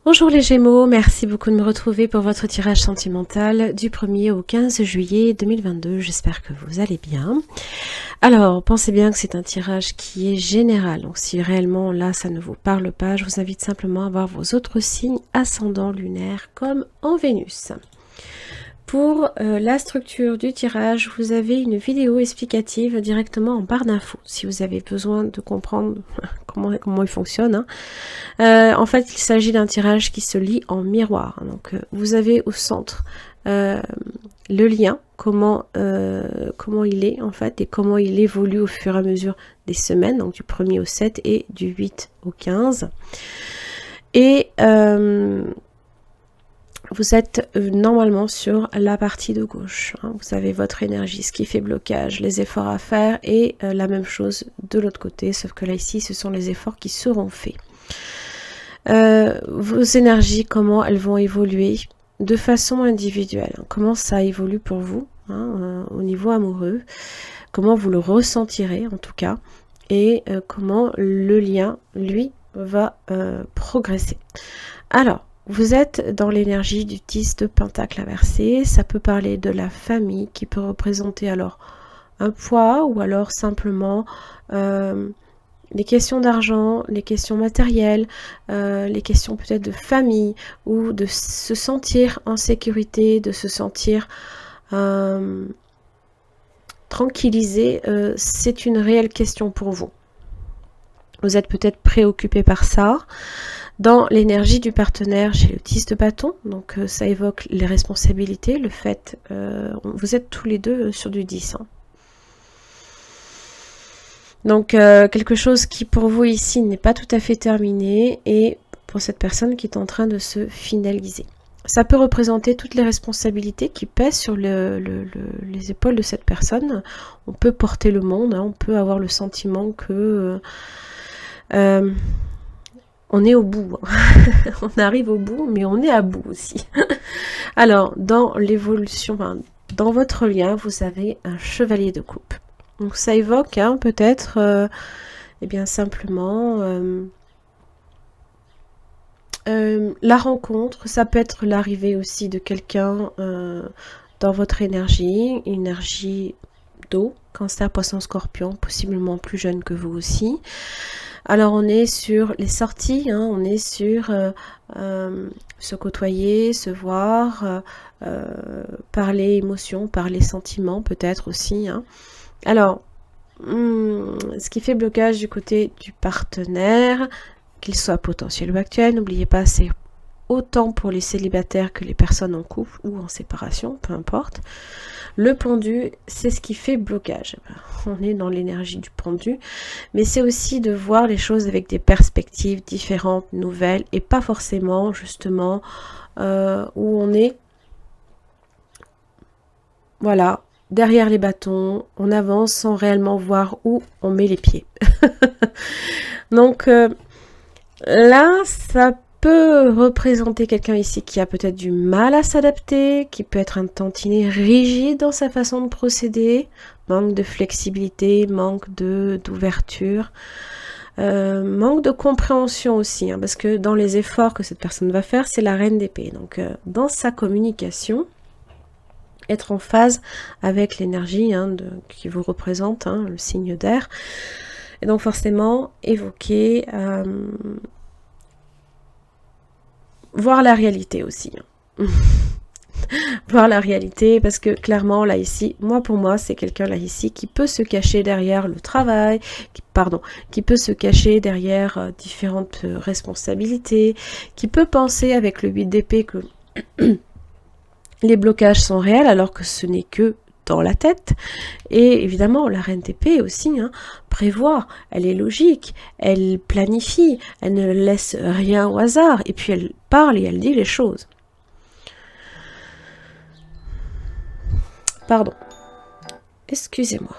Bonjour les Gémeaux, merci beaucoup de me retrouver pour votre tirage sentimental du 1er au 15 juillet 2022. J'espère que vous allez bien. Alors, pensez bien que c'est un tirage qui est général. Donc si réellement là ça ne vous parle pas, je vous invite simplement à voir vos autres signes ascendants lunaires comme en Vénus. Pour la structure du tirage, vous avez une vidéo explicative directement en barre d'infos, si vous avez besoin de comprendre comment il fonctionne. En fait, il s'agit d'un tirage qui se lit en miroir. Donc, vous avez au centre le lien, comment il est en fait, et comment il évolue au fur et à mesure des semaines, donc du 1er au 7 et du 8 au 15. Et vous êtes normalement sur la partie de gauche. Vous avez votre énergie, ce qui fait blocage, les efforts à faire et la même chose de l'autre côté, sauf que là ici, ce sont les efforts qui seront faits. Vos énergies, comment elles vont évoluer de façon individuelle. Comment ça évolue pour vous au niveau amoureux, comment vous le ressentirez en tout cas, et comment le lien, lui, va progresser. Alors, vous êtes dans l'énergie du 10 de pentacle inversé. Ça peut parler de la famille qui peut représenter alors un poids ou alors simplement les questions d'argent, les questions matérielles, les questions peut-être de famille ou de se sentir en sécurité, de se sentir tranquillisé. C'est une réelle question pour vous. Vous êtes peut-être préoccupé par ça. Dans l'énergie du partenaire, j'ai le 10 de bâton, donc ça évoque les responsabilités, le fait, vous êtes tous les deux sur du 10. Donc quelque chose qui pour vous ici n'est pas tout à fait terminé et pour cette personne qui est en train de se finaliser. Ça peut représenter toutes les responsabilités qui pèsent sur les épaules de cette personne. On peut porter le monde, on peut avoir le sentiment que on est au bout. On arrive au bout, mais on est à bout aussi. Alors, dans l'évolution, dans votre lien, vous avez un chevalier de coupe. Donc ça évoque peut-être, eh bien simplement, la rencontre. Ça peut être l'arrivée aussi de quelqu'un dans votre énergie, une énergie d'eau, Cancer, Poisson, Scorpion, possiblement plus jeune que vous aussi. Alors on est sur les sorties, on est sur se côtoyer, se voir, parler émotions, parler sentiments peut-être aussi. Alors, ce qui fait blocage du côté du partenaire, qu'il soit potentiel ou actuel, n'oubliez pas, c'est autant pour les célibataires que les personnes en couple ou en séparation, peu importe. Le pendu, c'est ce qui fait blocage. On est dans l'énergie du pendu, mais c'est aussi de voir les choses avec des perspectives différentes, nouvelles, et pas forcément justement où on est, voilà, derrière les bâtons, on avance sans réellement voir où on met les pieds. Donc là, ça peut représenter quelqu'un ici qui a peut-être du mal à s'adapter, qui peut être un tantinet rigide dans sa façon de procéder, manque de flexibilité, manque d'ouverture, manque de compréhension aussi, parce que dans les efforts que cette personne va faire, c'est la reine d'épée. Donc dans sa communication, être en phase avec l'énergie qui vous représente, le signe d'air, et donc forcément évoquer voir la réalité aussi. Voir la réalité, parce que clairement là ici, pour moi c'est quelqu'un là ici qui peut se cacher derrière le travail, qui peut se cacher derrière différentes responsabilités, qui peut penser avec le 8 d'épée que les blocages sont réels alors que ce n'est que dans la tête. Et évidemment la reine d'épée aussi prévoit, elle est logique, elle planifie, elle ne laisse rien au hasard, et puis elle parle et elle dit les choses. Pardon, excusez-moi.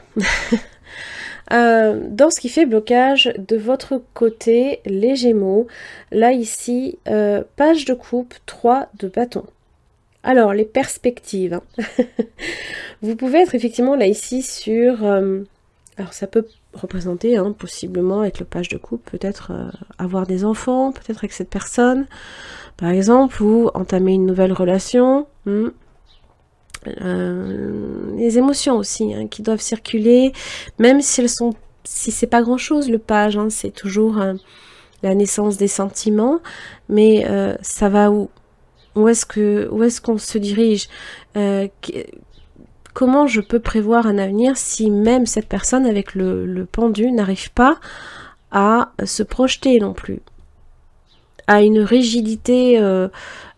Dans ce qui fait blocage de votre côté, les Gémeaux, là ici, page de coupe, 3 de bâton. Alors, les perspectives. Vous pouvez être effectivement là ici sur... alors, ça peut représenter, hein, possiblement avec le page de coupe, peut-être avoir des enfants, peut-être avec cette personne, par exemple, ou entamer une nouvelle relation. Les émotions aussi, hein, qui doivent circuler, même si elles sont, si c'est pas grand chose le page, hein, c'est toujours la naissance des sentiments, mais ça va où? Où est-ce qu'on se dirige? Comment je peux prévoir un avenir si même cette personne avec le pendu n'arrive pas à se projeter non plus, à une rigidité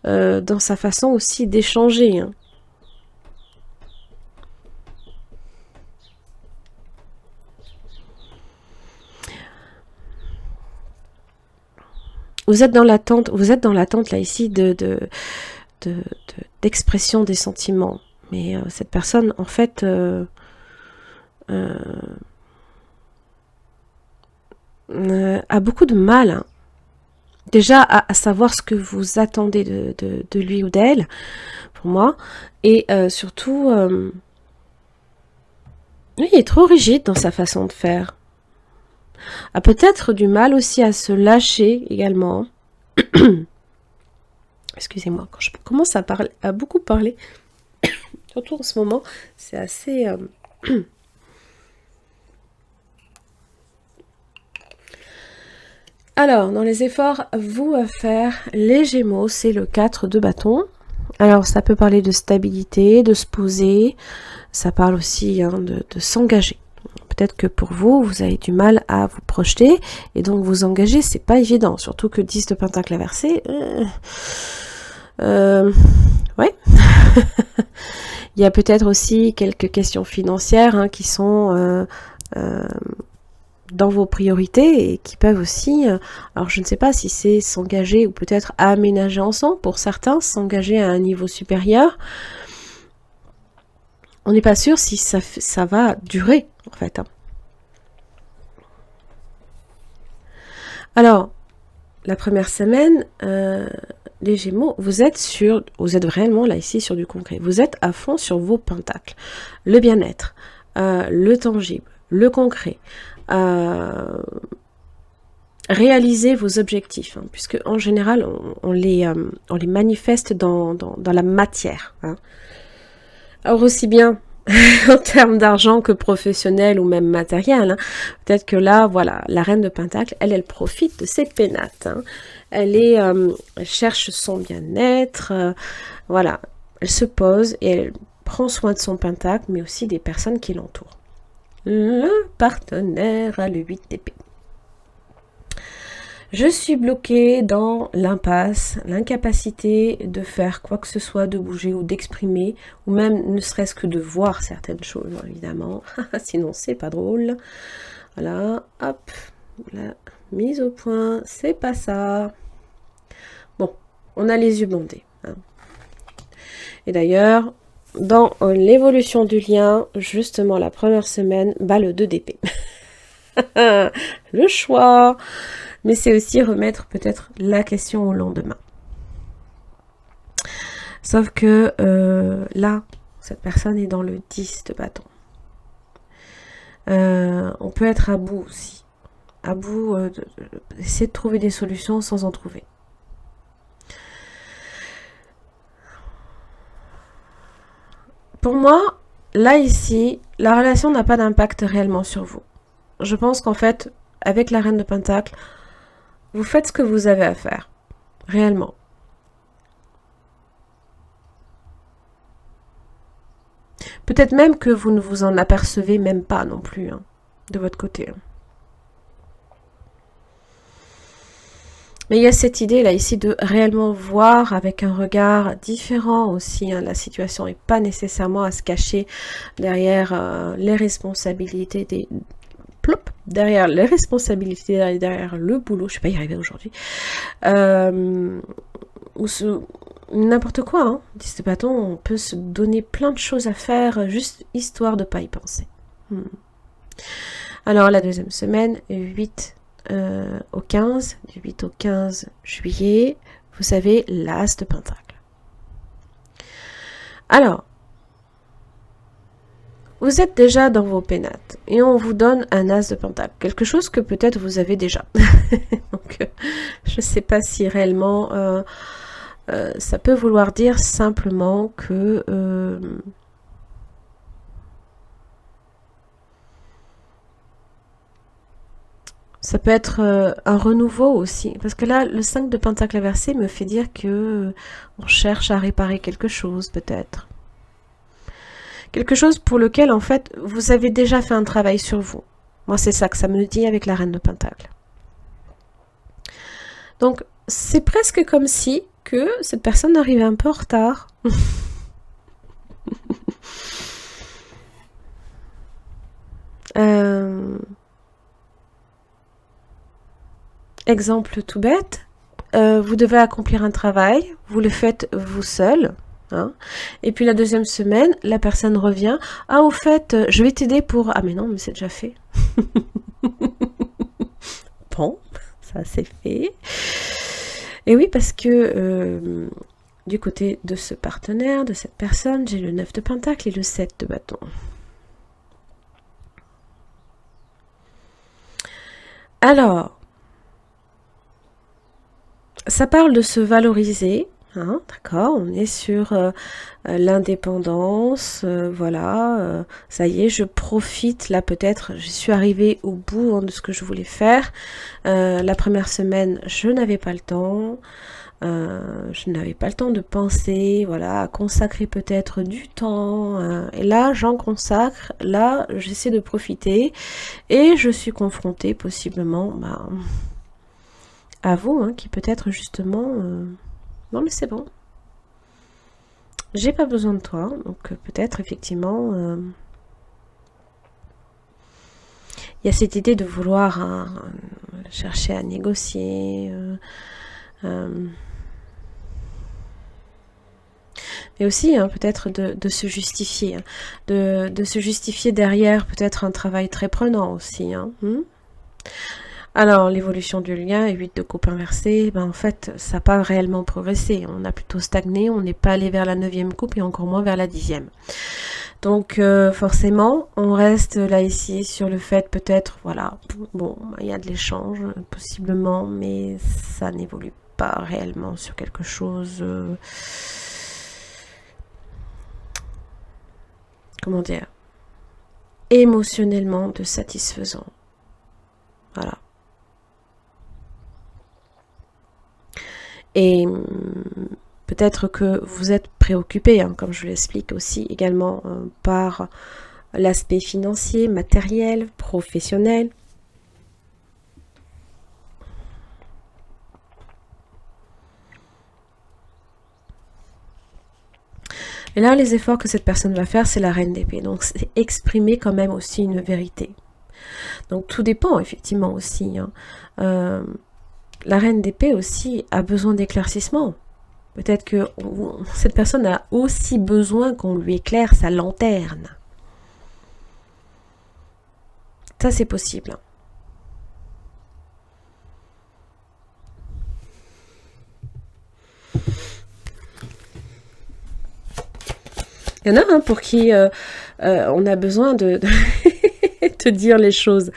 dans sa façon aussi d'échanger, hein. Vous êtes dans l'attente là ici d'expression des sentiments. Mais cette personne, en fait, a beaucoup de mal, hein, déjà à savoir ce que vous attendez de lui ou d'elle, pour moi, et surtout, lui, il est trop rigide dans sa façon de faire. A peut-être du mal aussi à se lâcher également. Excusez-moi, quand je commence à beaucoup parler, surtout en ce moment, c'est assez... Alors, dans les efforts, vous à faire, les Gémeaux, c'est le 4 de bâton. Alors, ça peut parler de stabilité, de se poser, ça parle aussi, hein, de s'engager. Peut-être que pour vous, vous avez du mal à vous projeter, et donc vous engager, c'est pas évident, surtout que 10 de pentacle inversé, ouais. Il y a peut-être aussi quelques questions financières, hein, qui sont dans vos priorités et qui peuvent aussi, alors je ne sais pas si c'est s'engager ou peut-être aménager ensemble, pour certains, s'engager à un niveau supérieur. On n'est pas sûr si ça va durer, en fait, hein. Alors, la première semaine, les Gémeaux, vous êtes vraiment là ici sur du concret. Vous êtes à fond sur vos pentacles. Le bien-être, le tangible, le concret. Réaliser vos objectifs, hein, puisque en général, on les manifeste dans la matière, hein. Alors aussi bien en termes d'argent que professionnel ou même matériel, hein. Peut-être que là, voilà, la reine de Pentacle, elle profite de ses pénates, hein. Elle cherche son bien-être, voilà, elle se pose et elle prend soin de son Pentacle, mais aussi des personnes qui l'entourent. Le partenaire a le 8 d'épée. Je suis bloquée dans l'impasse, l'incapacité de faire quoi que ce soit, de bouger ou d'exprimer, ou même ne serait-ce que de voir certaines choses, évidemment. Sinon, c'est pas drôle. Voilà, hop, la mise au point, c'est pas ça. Bon, on a les yeux bandés, hein. Et d'ailleurs, dans l'évolution du lien, justement, la première semaine, le 2 d'épée. Le choix. Mais c'est aussi remettre peut-être la question au lendemain. Sauf que là, cette personne est dans le 10 de bâton. On peut être à bout aussi. À bout d'essayer de trouver des solutions sans en trouver. Pour moi, là ici, la relation n'a pas d'impact réellement sur vous. Je pense qu'en fait, avec la reine de Pentacle, vous faites ce que vous avez à faire, réellement. Peut-être même que vous ne vous en apercevez même pas non plus, hein, de votre côté. Mais il y a cette idée là ici de réellement voir avec un regard différent aussi, hein. La situation n'est pas nécessairement à se cacher derrière les responsabilités des... Plop, derrière les responsabilités, derrière le boulot, je ne vais pas y arriver aujourd'hui, ou n'importe quoi, hein. 10 de bâton, on peut se donner plein de choses à faire, juste histoire de ne pas y penser. Alors la deuxième semaine, 8 au 15, du 8 au 15 juillet, vous avez l'as de Pentacle. Alors, vous êtes déjà dans vos pénates et on vous donne un as de pentacle, quelque chose que peut-être vous avez déjà. Donc, je ne sais pas si réellement ça peut vouloir dire simplement que ça peut être un renouveau aussi. Parce que là, le 5 de pentacle inversé me fait dire que on cherche à réparer quelque chose, peut-être. Quelque chose pour lequel, en fait, vous avez déjà fait un travail sur vous. Moi, c'est ça que ça me dit avec la reine de pentacle. Donc, c'est presque comme si que cette personne arrivait un peu en retard. Exemple tout bête, vous devez accomplir un travail, vous le faites vous seul, hein, et puis la deuxième semaine, la personne revient, ah au fait, je vais t'aider pour... Ah mais non, mais c'est déjà fait. Bon, ça c'est fait. Et oui, parce que du côté de ce partenaire, de cette personne, j'ai le 9 de pentacle et le 7 de bâton. Alors, ça parle de se valoriser, hein, d'accord, on est sur l'indépendance, voilà, ça y est, je profite, là peut-être, je suis arrivée au bout de ce que je voulais faire. La première semaine, je n'avais pas le temps, de penser, voilà, à consacrer peut-être du temps, et là j'en consacre, là j'essaie de profiter, et je suis confrontée possiblement, à vous, hein, qui peut-être justement... non mais c'est bon. J'ai pas besoin de toi, donc peut-être effectivement... il y a cette idée de vouloir chercher à négocier... mais aussi hein, peut-être de se justifier. De se justifier derrière peut-être un travail très prenant aussi. Hein. Alors, l'évolution du lien, 8 de coupe inversée, en fait, ça n'a pas réellement progressé. On a plutôt stagné, on n'est pas allé vers la 9e coupe et encore moins vers la 10e. Donc, forcément, on reste là ici sur le fait peut-être, voilà, bon, il y a de l'échange, possiblement, mais ça n'évolue pas réellement sur quelque chose... comment dire, émotionnellement de satisfaisant. Voilà. Et peut-être que vous êtes préoccupé, hein, comme je l'explique aussi également, par l'aspect financier, matériel, professionnel. Et là, les efforts que cette personne va faire, c'est la reine d'épée. Donc, c'est exprimer quand même aussi une vérité. Donc, tout dépend, effectivement, aussi. Hein. La reine d'épée aussi a besoin d'éclaircissement. Peut-être que cette personne a aussi besoin qu'on lui éclaire sa lanterne. Ça, c'est possible. Il y en a un pour qui on a besoin de te dire les choses.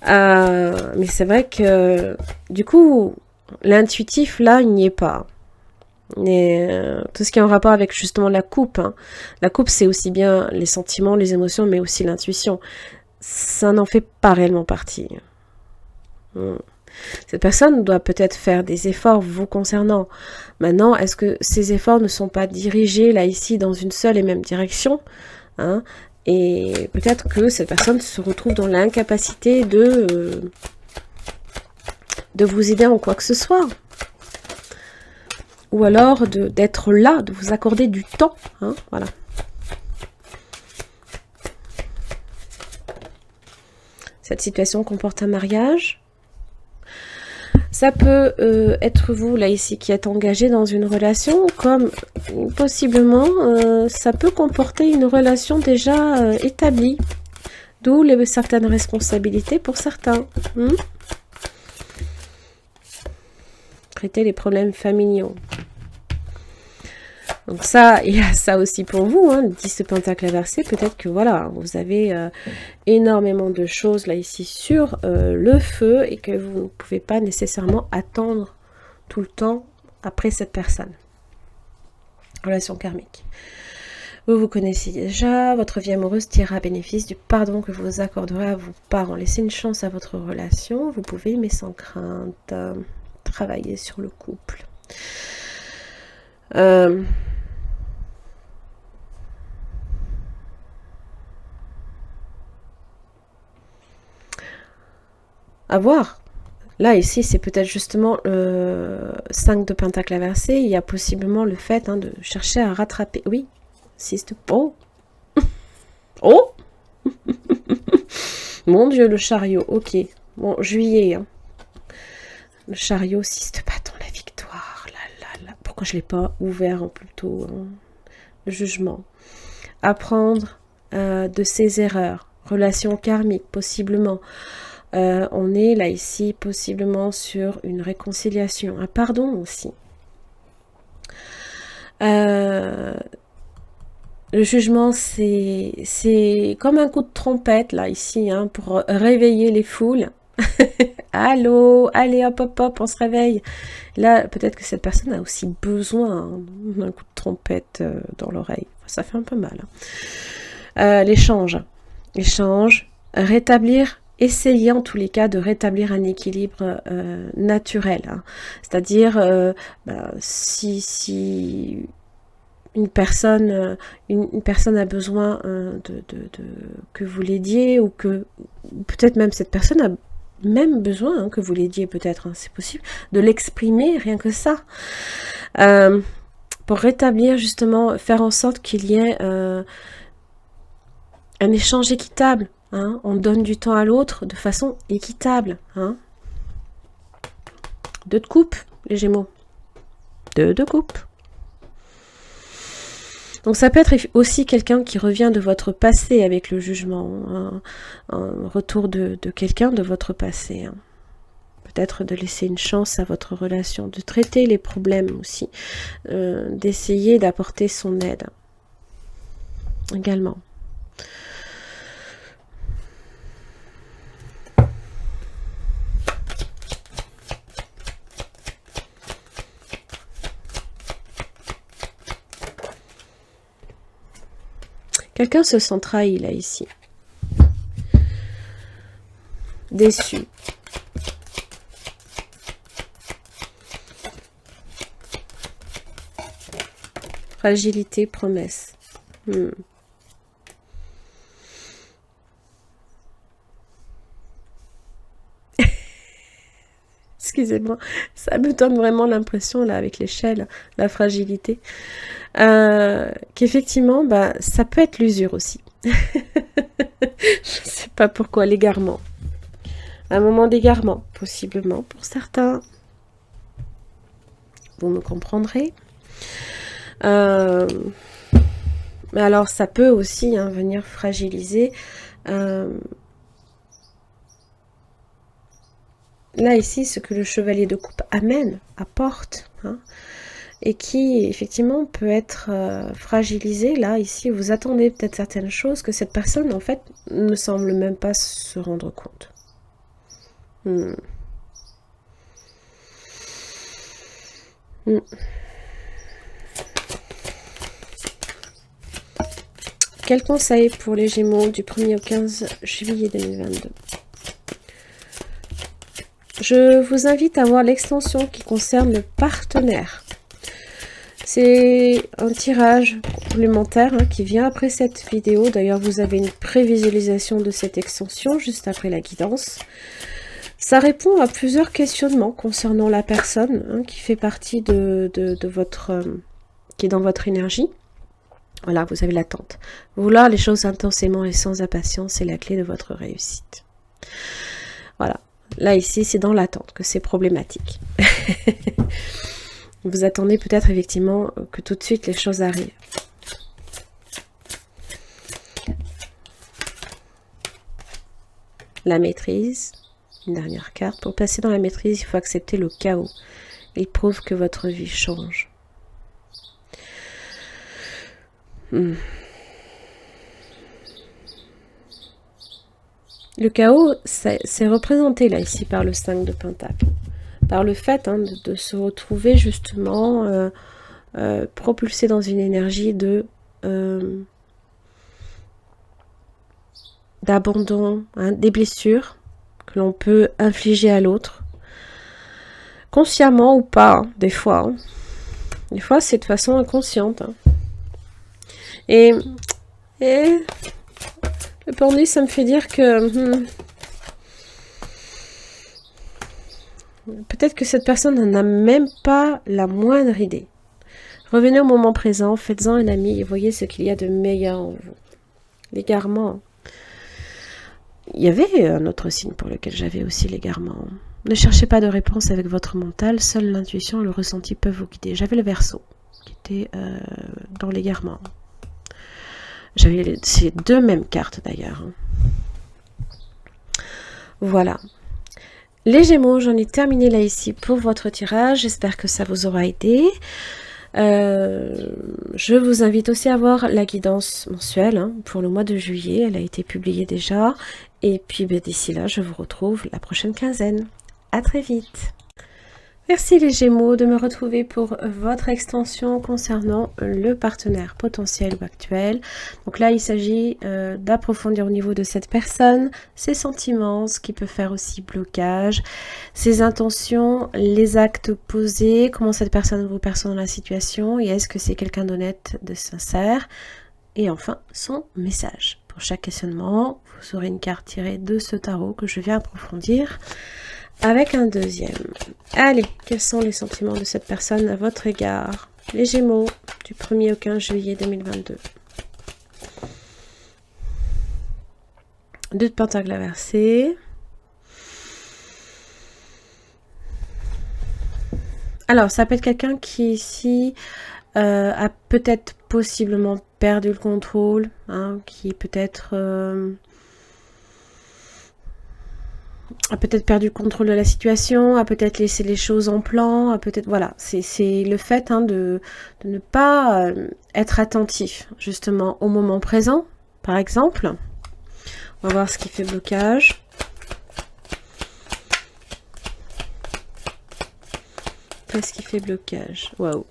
Mais c'est vrai que du coup, l'intuitif, là, il n'y est pas. Et, tout ce qui est en rapport avec justement la coupe. Hein. La coupe, c'est aussi bien les sentiments, les émotions, mais aussi l'intuition. Ça n'en fait pas réellement partie. Cette personne doit peut-être faire des efforts vous concernant. Maintenant, est-ce que ces efforts ne sont pas dirigés là ici dans une seule et même direction, hein? Et peut-être que cette personne se retrouve dans l'incapacité de vous aider en quoi que ce soit. Ou alors d'être là, de vous accorder du temps, hein? Voilà. Cette situation comporte un mariage. Ça peut être vous, là, ici, qui êtes engagé dans une relation, comme possiblement, ça peut comporter une relation déjà établie, d'où certaines responsabilités pour certains. Traiter les problèmes familiaux. Donc ça, il y a ça aussi pour vous, hein, le 10 de pentacle inversé. Peut-être que voilà, vous avez énormément de choses là ici sur le feu et que vous ne pouvez pas nécessairement attendre tout le temps après cette personne. Relation karmique. Vous vous connaissez déjà, votre vie amoureuse tirera bénéfice du pardon que vous accorderez à vos parents. Laissez une chance à votre relation, vous pouvez, mais sans crainte, travailler sur le couple. À voir. Là, ici, c'est peut-être justement le 5 de pentacle inversé. Il y a possiblement le fait de chercher à rattraper. Oui, 6 de... Oh oh Mon Dieu, le chariot, ok. Bon, juillet. Hein. Le chariot, 6 de bâton, la victoire. Là. Pourquoi je ne l'ai pas ouvert plutôt le jugement. Apprendre de ses erreurs. Relation karmique, possiblement. On est là ici possiblement sur une réconciliation, un pardon aussi. Le jugement, c'est comme un coup de trompette là ici, hein, pour réveiller les foules. Allô, allez hop hop hop, on se réveille. Là, peut-être que cette personne a aussi besoin d'un coup de trompette dans l'oreille. Ça fait un peu mal. Hein. L'échange, rétablir. Essayez en tous les cas de rétablir un équilibre naturel. Hein. C'est-à-dire, si une personne a besoin que vous l'aidiez, ou que peut-être même cette personne a même besoin que vous l'aidiez, peut-être, hein, c'est possible, de l'exprimer, rien que ça. Pour rétablir, justement, faire en sorte qu'il y ait un échange équitable. Hein, on donne du temps à l'autre de façon équitable. Hein. 2 de coupe, les Gémeaux. 2 de coupe. Donc ça peut être aussi quelqu'un qui revient de votre passé avec le jugement. Hein, un retour de quelqu'un de votre passé. Hein. Peut-être de laisser une chance à votre relation, de traiter les problèmes aussi. D'essayer d'apporter son aide. Également. Quelqu'un se sent trahi, là, ici. Déçu. Fragilité, promesse. Excusez-moi, ça me donne vraiment l'impression, là, avec l'échelle, la fragilité, qu'effectivement, ça peut être l'usure aussi. Je ne sais pas pourquoi, l'égarement. Un moment d'égarement, possiblement, pour certains. Vous me comprendrez. Mais alors, ça peut aussi venir fragiliser... Là, ici, ce que le chevalier de coupe amène, apporte, hein, et qui, effectivement, peut être fragilisé. Là, ici, vous attendez peut-être certaines choses que cette personne, en fait, ne semble même pas se rendre compte. Quel conseil pour les Gémeaux du 1er au 15 juillet 2022 ? Je vous invite à voir l'extension qui concerne le partenaire. C'est un tirage complémentaire qui vient après cette vidéo. D'ailleurs, vous avez une prévisualisation de cette extension juste après la guidance. Ça répond à plusieurs questionnements concernant la personne qui fait partie de votre... qui est dans votre énergie. Voilà, vous avez l'attente. Vouloir les choses intensément et sans impatience, c'est la clé de votre réussite. Voilà. Là, ici, c'est dans l'attente que c'est problématique. Vous attendez peut-être effectivement que tout de suite les choses arrivent. La maîtrise, une dernière carte. Pour passer dans la maîtrise, il faut accepter le chaos. Il prouve que votre vie change. Le chaos, c'est représenté là, ici, par le 5 de Pentacle. Par le fait de se retrouver justement propulsé dans une énergie d'abandon, des blessures que l'on peut infliger à l'autre, consciemment ou pas, des fois. Des fois, c'est de façon inconsciente. Et le pendu, ça me fait dire que peut-être que cette personne n'en a même pas la moindre idée. Revenez au moment présent, faites-en un ami et voyez ce qu'il y a de meilleur en vous. L'égarement. Il y avait un autre signe pour lequel j'avais aussi l'égarement. Ne cherchez pas de réponse avec votre mental, seule l'intuition et le ressenti peuvent vous guider. J'avais le Verseau, qui était dans l'égarement. J'avais ces deux mêmes cartes d'ailleurs. Voilà. Les Gémeaux, j'en ai terminé là ici pour votre tirage. J'espère que ça vous aura aidé. Je vous invite aussi à voir la guidance mensuelle pour le mois de juillet. Elle a été publiée déjà. Et puis d'ici là, je vous retrouve la prochaine quinzaine. À très vite. Merci les Gémeaux de me retrouver pour votre extension concernant le partenaire potentiel ou actuel. Donc là, il s'agit d'approfondir au niveau de cette personne, ses sentiments, ce qui peut faire aussi blocage, ses intentions, les actes posés, comment cette personne vous perçoit dans la situation et est-ce que c'est quelqu'un d'honnête, de sincère. Et enfin, son message. Pour chaque questionnement, vous aurez une carte tirée de ce tarot que je viens approfondir avec un deuxième. Allez, quels sont les sentiments de cette personne à votre égard? Les Gémeaux, du 1er au 15 juillet 2022. 2 de Pentacle inversé. Alors, ça peut être quelqu'un qui ici a peut-être possiblement perdu le contrôle, qui peut-être a peut-être perdu le contrôle de la situation, a peut-être laissé les choses en plan, a peut-être voilà, c'est le fait de ne pas être attentif justement au moment présent, par exemple. On va voir ce qui fait blocage. Qu'est-ce qui fait blocage? Waouh.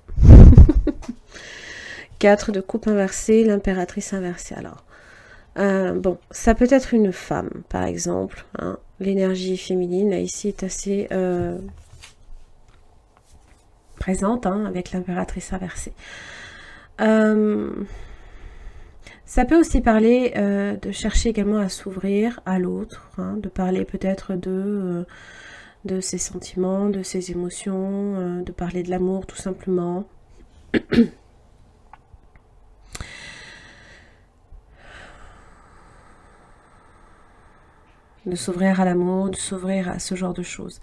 4 de coupe inversée, l'impératrice inversée. Alors, bon, ça peut être une femme, par exemple. L'énergie féminine, là, ici, est assez présente, avec l'impératrice inversée. Ça peut aussi parler de chercher également à s'ouvrir à l'autre, de parler peut-être de ses sentiments, de ses émotions, de parler de l'amour, tout simplement. De s'ouvrir à l'amour, de s'ouvrir à ce genre de choses.